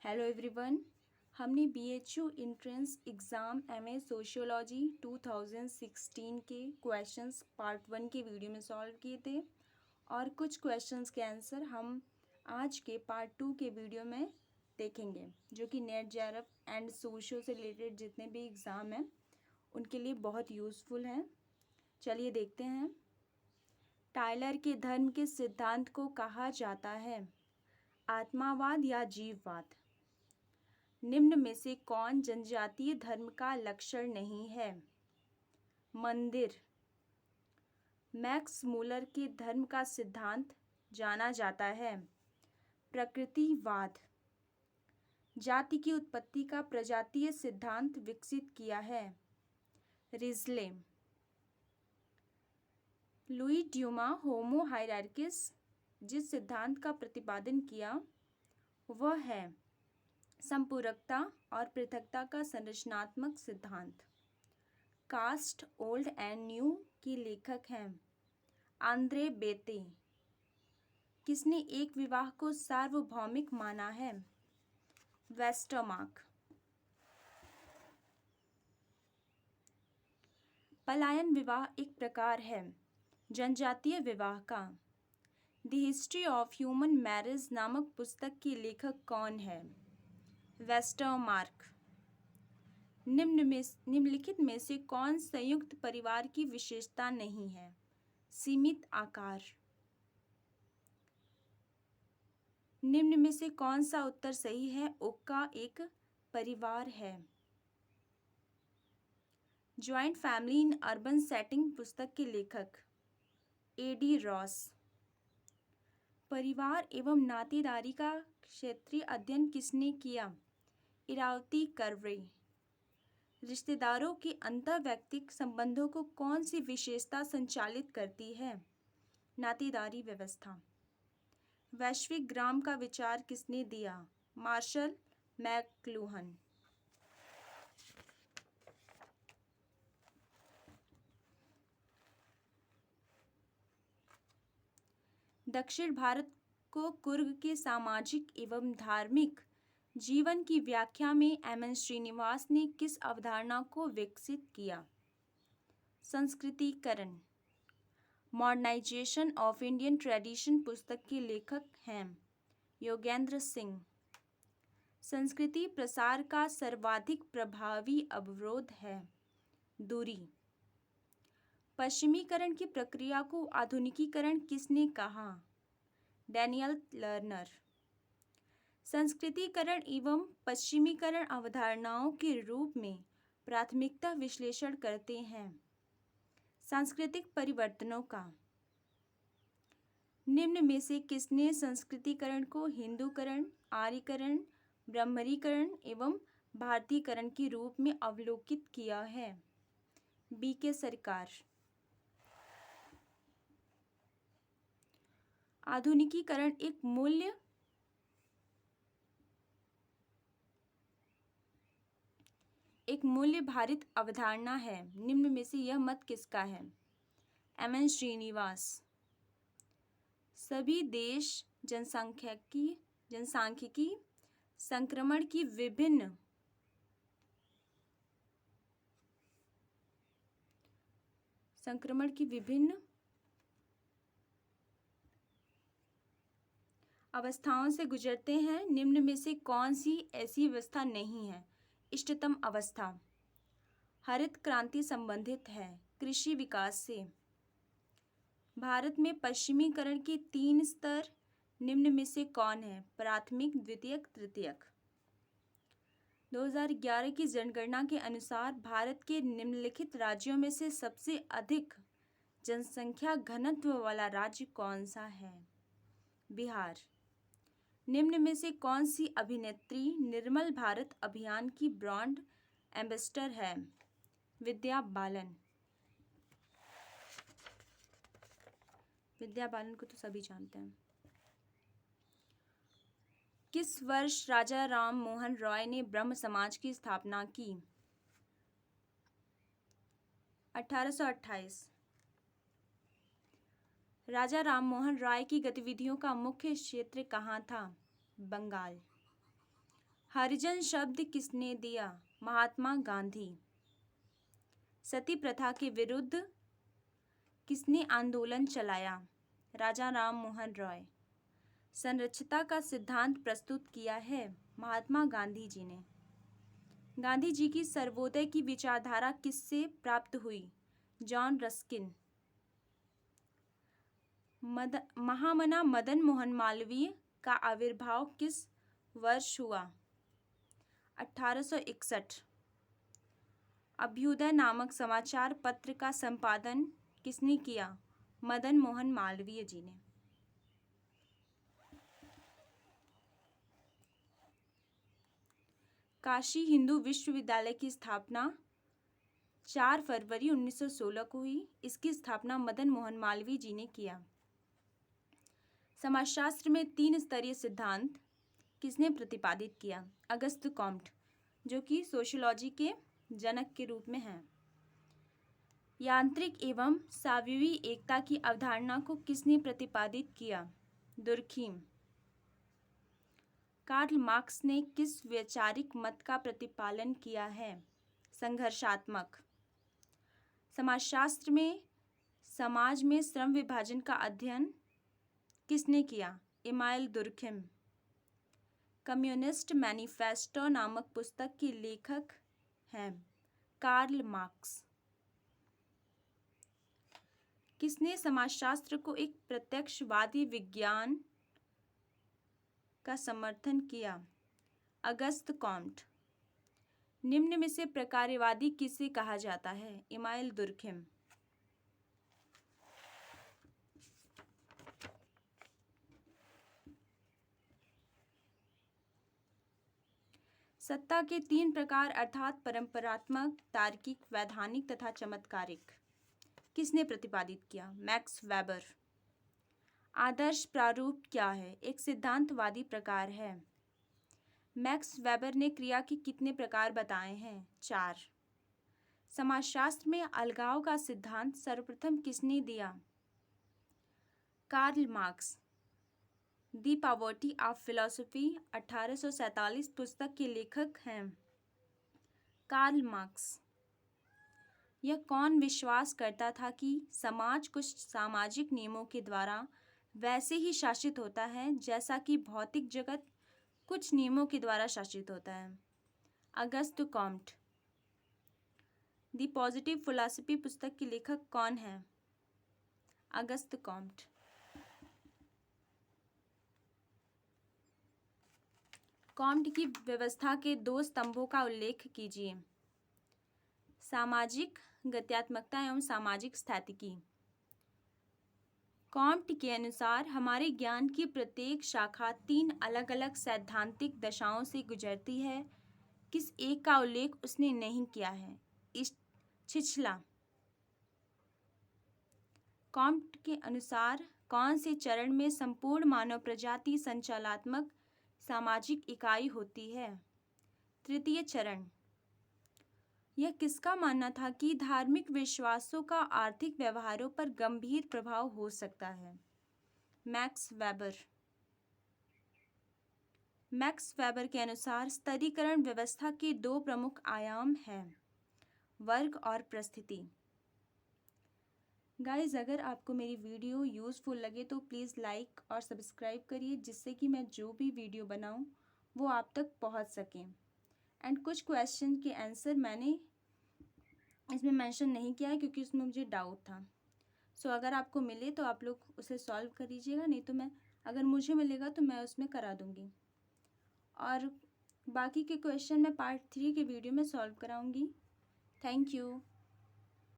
Hello everyone. हमने BHU entrance exam MA sociology 2016 के questions part 1 के वीडियो में सॉल्व किए थे और कुछ क्वेश्चंस के आंसर हम आज के पार्ट 2 के वीडियो में देखेंगे, जो कि नेट जेआरएफ एंड सोशियो से रिलेटेड जितने भी एग्ज़ाम हैं उनके लिए बहुत यूज़फुल हैं। चलिए देखते हैं। टायलर के धर्म के सिद्धांत को कहा जाता है आत्मावाद या जीववाद। निम्न में से कौन जनजातीय धर्म का लक्षण नहीं है? मंदिर। मैक्स मूलर के धर्म का सिद्धांत जाना जाता है प्रकृतिवाद। जाति की उत्पत्ति का प्रजातीय सिद्धांत विकसित किया है रिजले। लुई ड्यूमा होमो हायरार्किस जिस सिद्धांत का प्रतिपादन किया वह है संपूरकता और पृथकता का संरचनात्मक सिद्धांत। कास्ट ओल्ड एंड न्यू के लेखक हैं आंद्रे बेते। किसने एक विवाह को सार्वभौमिक माना है? वेस्टरमार्क। पलायन विवाह एक प्रकार है जनजातीय विवाह का। The history of human marriage नामक पुस्तक के लेखक कौन है? वेस्टरमार्क। निम्नलिखित में से कौन संयुक्त परिवार की विशेषता नहीं है? सीमित आकार। निम्न में से कौन सा उत्तर सही है? ओक्का एक परिवार है। Joint family in urban setting पुस्तक के लेखक एडी रॉस। परिवार एवं नातेदारी का क्षेत्रीय अध्ययन किसने किया? इरावती कर्वे। रिश्तेदारों के अंतर्वैयक्तिक संबंधों को कौन सी विशेषता संचालित करती है? नातेदारी व्यवस्था। वैश्विक ग्राम का विचार किसने दिया? मार्शल मैकलुहन। दक्षिण भारत को कुर्ग के सामाजिक एवं धार्मिक जीवन की व्याख्या में एम.एन. श्रीनिवास ने किस अवधारणा को विकसित किया? संस्कृतिकरण। मॉडर्नाइजेशन ऑफ इंडियन ट्रेडिशन पुस्तक के लेखक हैं योगेंद्र सिंह। संस्कृति प्रसार का सर्वाधिक प्रभावी अवरोध है दूरी। पश्चिमीकरण की प्रक्रिया को आधुनिकीकरण किसने कहा? Daniel learner. संस्कृतिकरण एवं पश्चिमीकरण अवधारणाओं के रूप में प्राथमिकता विश्लेषण करते हैं सांस्कृतिक परिवर्तनों का। निम्न में से किसने संस्कृतिकरण को हिंदूकरण, आर्यकरण, ब्राह्मणीकरण एवं भारतीयकरण के रूप में अवलोकित किया है? बी.के. सरकार। आधुनिकीकरण एक मूल्य भारित अवधारणा है। निम्न में से यह मत किसका है? एम.एन. श्रीनिवास। सभी देश जनसांख्यिकी संक्रमण की विभिन्न अवस्थाओं से गुजरते हैं। निम्न में से कौन सी ऐसी अवस्था नहीं है? इष्टतम अवस्था। हरित क्रांति संबंधित है कृषि विकास से। भारत में पश्चिमीकरण के 3 स्तर निम्न में से कौन है? प्राथमिक, द्वितीयक, तृतीयक। 2011 की जनगणना के अनुसार भारत के निम्नलिखित राज्यों में से सबसे अधिक जनसंख्या घनत्व वाला राज्य कौन सा है? बिहार। निम्न में से कौन सी अभिनेत्री निर्मल भारत अभियान की ब्रांड एम्बेसडर है? विद्या बालन। विद्या बालन को तो सभी जानते हैं। किस वर्ष राजा राम मोहन रॉय ने ब्रह्म समाज की स्थापना की? 1828। राजा राम मोहन रॉय की गतिविधियों का मुख्य क्षेत्र कहाँ था? बंगाल। हरिजन शब्द किसने दिया? महात्मा गांधी। सती प्रथा के विरुद्ध किसने आंदोलन चलाया? राजा राम मोहन रॉय। संरक्षता का सिद्धांत प्रस्तुत किया है? महात्मा गांधी जी ने। गांधी जी की सर्वोदय की विचारधारा किससे प्राप्त हुई? John Ruskin. महामना मदन मोहन मालवीय का आविर्भाव किस वर्ष हुआ? 1861। अभ्युदय नामक समाचार पत्र का संपादन किसने किया? मदन मोहन मालवीय जी ने। काशी हिंदू विश्वविद्यालय की स्थापना 4 फरवरी 1916 को हुई। इसकी स्थापना मदन मोहन मालवीय जी ने किया। समाजशास्त्र में 3 स्तरीय सिद्धांत किसने प्रतिपादित किया? अगस्त कॉम्ट, जो कि सोशियोलॉजी के जनक के रूप में हैं। यांत्रिक एवं सावयवी एकता की अवधारणा को किसने प्रतिपादित किया? दुर्खीम। कार्ल मार्क्स ने किस वैचारिक मत का प्रतिपादन किया है? संघर्षात्मक। समाजशास्त्र में समाज में श्रम विभाजन का अध्ययन किसने किया? Emmanuel Durkheim. कम्युनिस्ट मैनिफेस्टो नामक पुस्तक के लेखक हैं? Karl Marx. किसने समाजशास्त्र को एक प्रत्यक्षवादी विज्ञान का समर्थन किया? Auguste Comte. निम्न में से प्रकार्यवादी किसे कहा जाता है? Emmanuel Durkheim. सत्ता के 3 प्रकार अर्थात परंपरात्मक, तार्किक, वैधानिक तथा चमत्कारिक किसने प्रतिपादित किया? Max weber. आदर्श प्रारूप क्या है? एक सिद्धांतवादी प्रकार है। मैक्स वेबर ने क्रिया के कितने प्रकार बताए हैं? 4। समाजशास्त्र में अलगाव का सिद्धांत सर्वप्रथम किसने दिया? Karl Marx. The poverty of philosophy 1847 पुस्तक के लेखक हैं? Karl Marx. यह कौन विश्वास करता था कि समाज कुछ सामाजिक नियमों के द्वारा वैसे ही शासित होता है जैसा कि भौतिक जगत कुछ नियमों के द्वारा शासित होता है? Auguste Comte. The positive philosophy पुस्तक के लेखक कौन है? Auguste Comte. कॉम्ट की व्यवस्था के 2 स्तंभों का उल्लेख कीजिए। सामाजिक गत्यात्मकता एवं सामाजिक स्थैतिकी। कॉम्ट के अनुसार हमारे ज्ञान की प्रत्येक शाखा 3 अलग अलग सैद्धांतिक दशाओं से गुजरती है। किस एक का उल्लेख उसने नहीं किया है? छिछला। कॉम्ट के अनुसार कौन से चरण में संपूर्ण मानव प्रजाति संचालनात्मक सामाजिक इकाई होती है? तृतीय चरण। यह किसका मानना था कि धार्मिक विश्वासों का आर्थिक व्यवहारों पर गंभीर प्रभाव हो सकता है? Max weber. मैक्स वेबर के अनुसार स्तरीकरण व्यवस्था के 2 प्रमुख आयाम हैं, वर्ग और परिस्थिति। गाइज, अगर आपको मेरी वीडियो यूज़फुल लगे तो प्लीज़ लाइक और सब्सक्राइब करिए, जिससे कि मैं जो भी वीडियो बनाऊं वो आप तक पहुंच सकें। एंड कुछ क्वेश्चन के आंसर मैंने इसमें मेंशन नहीं किया है क्योंकि उसमें मुझे डाउट था। सो अगर आपको मिले तो आप लोग उसे सॉल्व कर लीजिएगा, नहीं तो अगर मुझे मिलेगा तो मैं उसमें करा दूँगी। और बाकी के क्वेश्चन मैं पार्ट 3 के वीडियो में सॉल्व कराऊँगी। Thank you.